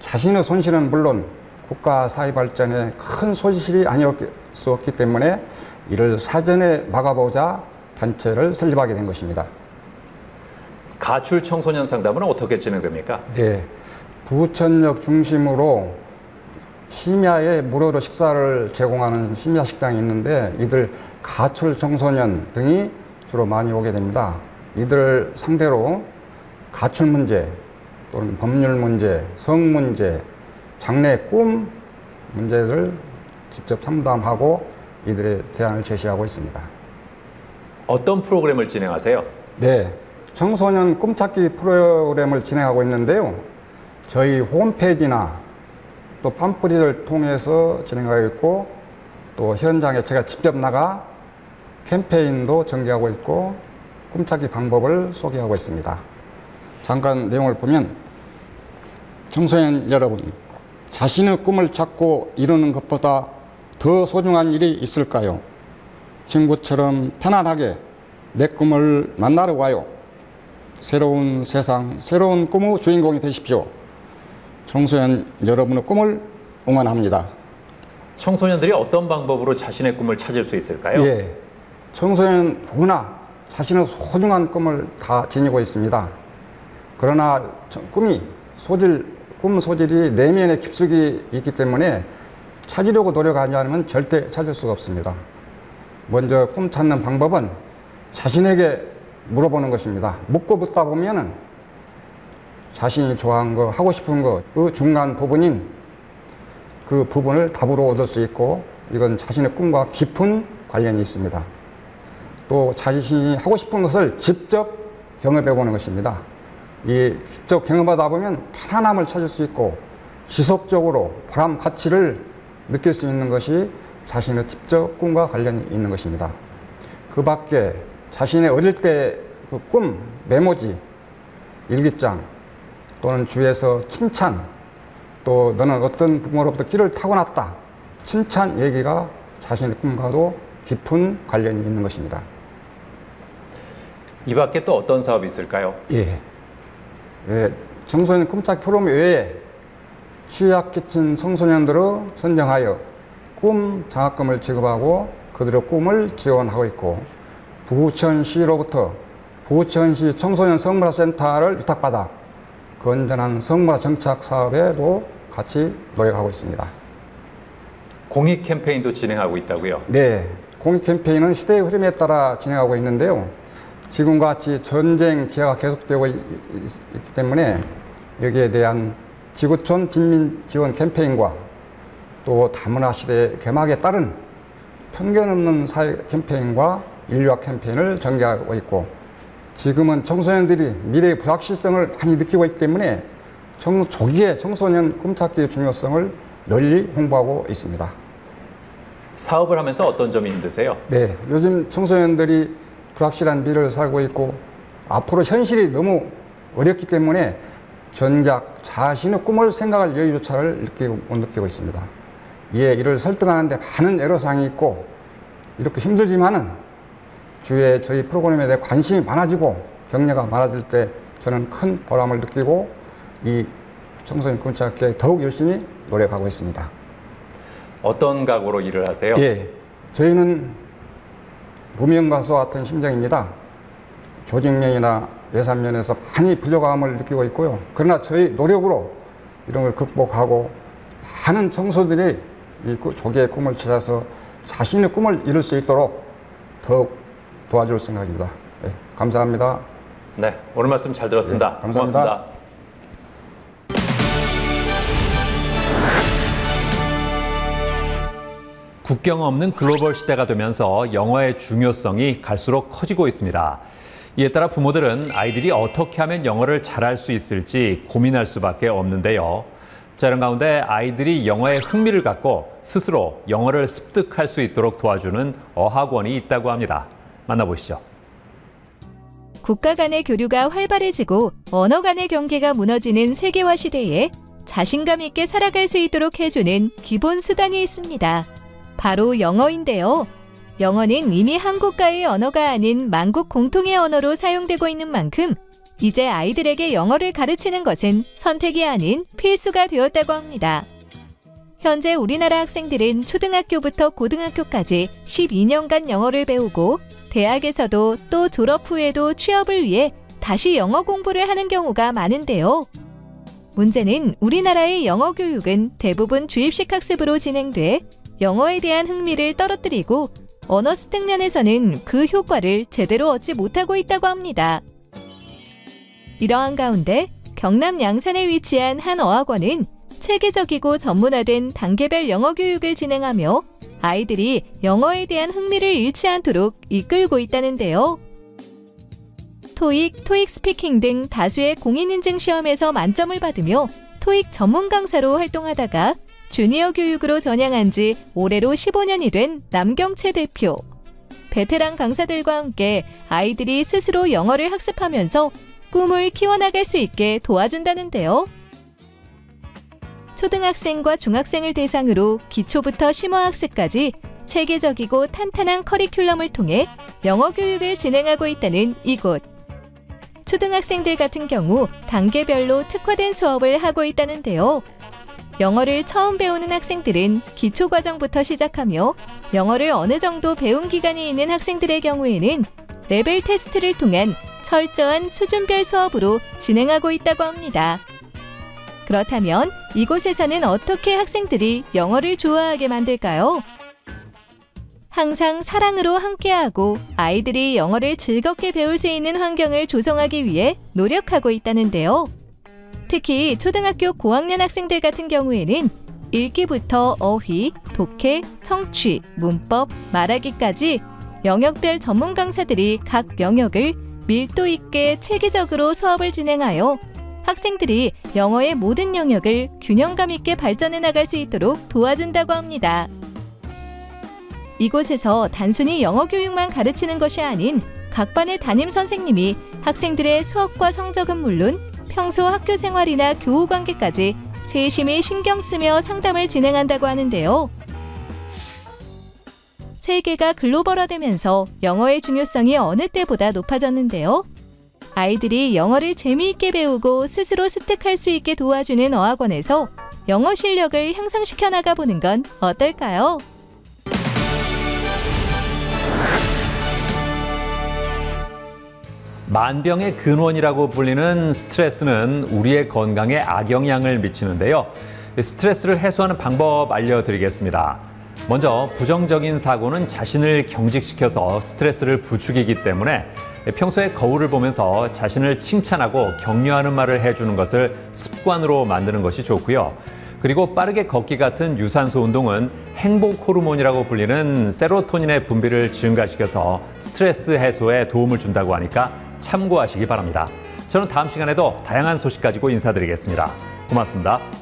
자신의 손실은 물론 국가 사회 발전에 큰 소실이 아닐 수 없기 때문에 이를 사전에 막아보자 단체를 설립하게 된 것입니다. 가출 청소년 상담은 어떻게 진행됩니까? 네, 부천역 중심으로 심야에 무료로 식사를 제공하는 심야 식당이 있는데 이들 가출 청소년 등이 주로 많이 오게 됩니다. 이들 상대로 가출 문제 또는 법률 문제, 성 문제, 장래 꿈 문제를 직접 상담하고 이들의 제안을 제시하고 있습니다. 어떤 프로그램을 진행하세요? 네, 청소년 꿈찾기 프로그램을 진행하고 있는데요. 저희 홈페이지나 또 팜플릿을 통해서 진행하고 있고, 또 현장에 제가 직접 나가 캠페인도 전개하고 있고 꿈찾기 방법을 소개하고 있습니다. 잠깐 내용을 보면, 청소년 여러분, 자신의 꿈을 찾고 이루는 것보다 더 소중한 일이 있을까요? 친구처럼 편안하게 내 꿈을 만나러 와요. 새로운 세상, 새로운 꿈의 주인공이 되십시오. 청소년 여러분의 꿈을 응원합니다. 청소년들이 어떤 방법으로 자신의 꿈을 찾을 수 있을까요? 예, 청소년 누구나 자신의 소중한 꿈을 다 지니고 있습니다. 그러나 꿈 소질이 내면에 깊숙이 있기 때문에 찾으려고 노력하지 않으면 절대 찾을 수가 없습니다. 먼저 꿈 찾는 방법은 자신에게 물어보는 것입니다. 묻고 묻다 보면은 자신이 좋아하는 거, 하고 싶은 거, 그 중간 부분인 그 부분을 답으로 얻을 수 있고, 이건 자신의 꿈과 깊은 관련이 있습니다. 또 자신이 하고 싶은 것을 직접 경험해 보는 것입니다. 이 직접 경험하다 보면 편안함을 찾을 수 있고 지속적으로 보람, 가치를 느낄 수 있는 것이 자신의 직접 꿈과 관련이 있는 것입니다. 그 밖에 자신의 어릴 때 그 꿈, 메모지, 일기장 또는 주위에서 칭찬, 또 너는 어떤 부모로부터 길을 타고났다, 칭찬 얘기가 자신의 꿈과도 깊은 관련이 있는 것입니다. 이 밖에 또 어떤 사업이 있을까요? 예, 청소년 꿈찾기 프로그램 외에 취약계층 청소년들을 선정하여 꿈 장학금을 지급하고 그들의 꿈을 지원하고 있고, 부천시로부터 부천시 청소년 성문화센터를 위탁받아 건전한 성문화 정착 사업에도 같이 노력하고 있습니다. 공익 캠페인도 진행하고 있다고요? 네, 공익 캠페인은 시대의 흐름에 따라 진행하고 있는데요. 지금과 같이 전쟁 기회가 계속되고 있기 때문에 여기에 대한 지구촌 빈민 지원 캠페인과 또 다문화 시대 개막에 따른 편견 없는 사회 캠페인과 인류학 캠페인을 전개하고 있고, 지금은 청소년들이 미래의 불확실성을 많이 느끼고 있기 때문에 조기에 청소년 꿈찾기의 중요성을 널리 홍보하고 있습니다. 사업을 하면서 어떤 점이 힘드세요? 네, 요즘 청소년들이 불확실한 미래를 살고 있고 앞으로 현실이 너무 어렵기 때문에 전작, 자신의 꿈을 생각할 여유조차를 못 느끼고 있습니다. 이에 이를 설득하는데 많은 애로사항이 있고, 이렇게 힘들지만은 주위에 저희 프로그램에 대해 관심이 많아지고 격려가 많아질 때 저는 큰 보람을 느끼고 이 청소년 꿈찾기에 더욱 열심히 노력하고 있습니다. 어떤 각오로 일을 하세요? 예, 저희는 무명가수와 같은 심정입니다. 조직면이나 예산면에서 많이 부족함을 느끼고 있고요. 그러나 저희 노력으로 이런 걸 극복하고 많은 청소들이 이 조기의 꿈을 찾아서 자신의 꿈을 이룰 수 있도록 더욱 도와줄 생각입니다. 네, 감사합니다. 네, 오늘 말씀 잘 들었습니다. 네, 감사합니다. 고맙습니다. 국경 없는 글로벌 시대가 되면서 영어의 중요성이 갈수록 커지고 있습니다. 이에 따라 부모들은 아이들이 어떻게 하면 영어를 잘할 수 있을지 고민할 수밖에 없는데요. 자, 이런 가운데 아이들이 영어에 흥미를 갖고 스스로 영어를 습득할 수 있도록 도와주는 어학원이 있다고 합니다. 만나보시죠. 국가 간의 교류가 활발해지고 언어 간의 경계가 무너지는 세계화 시대에 자신감 있게 살아갈 수 있도록 해주는 기본 수단이 있습니다. 바로 영어인데요. 영어는 이미 한 국가의 언어가 아닌 만국 공통의 언어로 사용되고 있는 만큼 이제 아이들에게 영어를 가르치는 것은 선택이 아닌 필수가 되었다고 합니다. 현재 우리나라 학생들은 초등학교부터 고등학교까지 12년간 영어를 배우고 대학에서도 또 졸업 후에도 취업을 위해 다시 영어 공부를 하는 경우가 많은데요. 문제는 우리나라의 영어 교육은 대부분 주입식 학습으로 진행돼 영어에 대한 흥미를 떨어뜨리고 언어 습득 면에서는 그 효과를 제대로 얻지 못하고 있다고 합니다. 이러한 가운데 경남 양산에 위치한 한 어학원은 체계적이고 전문화된 단계별 영어 교육을 진행하며 아이들이 영어에 대한 흥미를 잃지 않도록 이끌고 있다는데요. 토익, 토익 스피킹 등 다수의 공인인증 시험에서 만점을 받으며 토익 전문 강사로 활동하다가 주니어 교육으로 전향한 지 올해로 15년이 된 남경채 대표. 베테랑 강사들과 함께 아이들이 스스로 영어를 학습하면서 꿈을 키워나갈 수 있게 도와준다는데요. 초등학생과 중학생을 대상으로 기초부터 심화학습까지 체계적이고 탄탄한 커리큘럼을 통해 영어 교육을 진행하고 있다는 이곳. 초등학생들 같은 경우 단계별로 특화된 수업을 하고 있다는데요. 영어를 처음 배우는 학생들은 기초과정부터 시작하며 영어를 어느 정도 배운 기간이 있는 학생들의 경우에는 레벨 테스트를 통한 철저한 수준별 수업으로 진행하고 있다고 합니다. 그렇다면 이곳에서는 어떻게 학생들이 영어를 좋아하게 만들까요? 항상 사랑으로 함께하고 아이들이 영어를 즐겁게 배울 수 있는 환경을 조성하기 위해 노력하고 있다는데요. 특히 초등학교 고학년 학생들 같은 경우에는 읽기부터 어휘, 독해, 청취, 문법, 말하기까지 영역별 전문 강사들이 각 영역을 밀도 있게 체계적으로 수업을 진행하여 학생들이 영어의 모든 영역을 균형감 있게 발전해 나갈 수 있도록 도와준다고 합니다. 이곳에서 단순히 영어 교육만 가르치는 것이 아닌 각 반의 담임 선생님이 학생들의 수업과 성적은 물론 평소 학교 생활이나 교우 관계까지 세심히 신경 쓰며 상담을 진행한다고 하는데요. 세계가 글로벌화되면서 영어의 중요성이 어느 때보다 높아졌는데요. 아이들이 영어를 재미있게 배우고 스스로 습득할 수 있게 도와주는 어학원에서 영어 실력을 향상시켜 나가보는 건 어떨까요? 만병의 근원이라고 불리는 스트레스는 우리의 건강에 악영향을 미치는데요. 스트레스를 해소하는 방법 알려드리겠습니다. 먼저 부정적인 사고는 자신을 경직시켜서 스트레스를 부추기기 때문에 평소에 거울을 보면서 자신을 칭찬하고 격려하는 말을 해주는 것을 습관으로 만드는 것이 좋고요. 그리고 빠르게 걷기 같은 유산소 운동은 행복 호르몬이라고 불리는 세로토닌의 분비를 증가시켜서 스트레스 해소에 도움을 준다고 하니까 참고하시기 바랍니다. 저는 다음 시간에도 다양한 소식 가지고 인사드리겠습니다. 고맙습니다.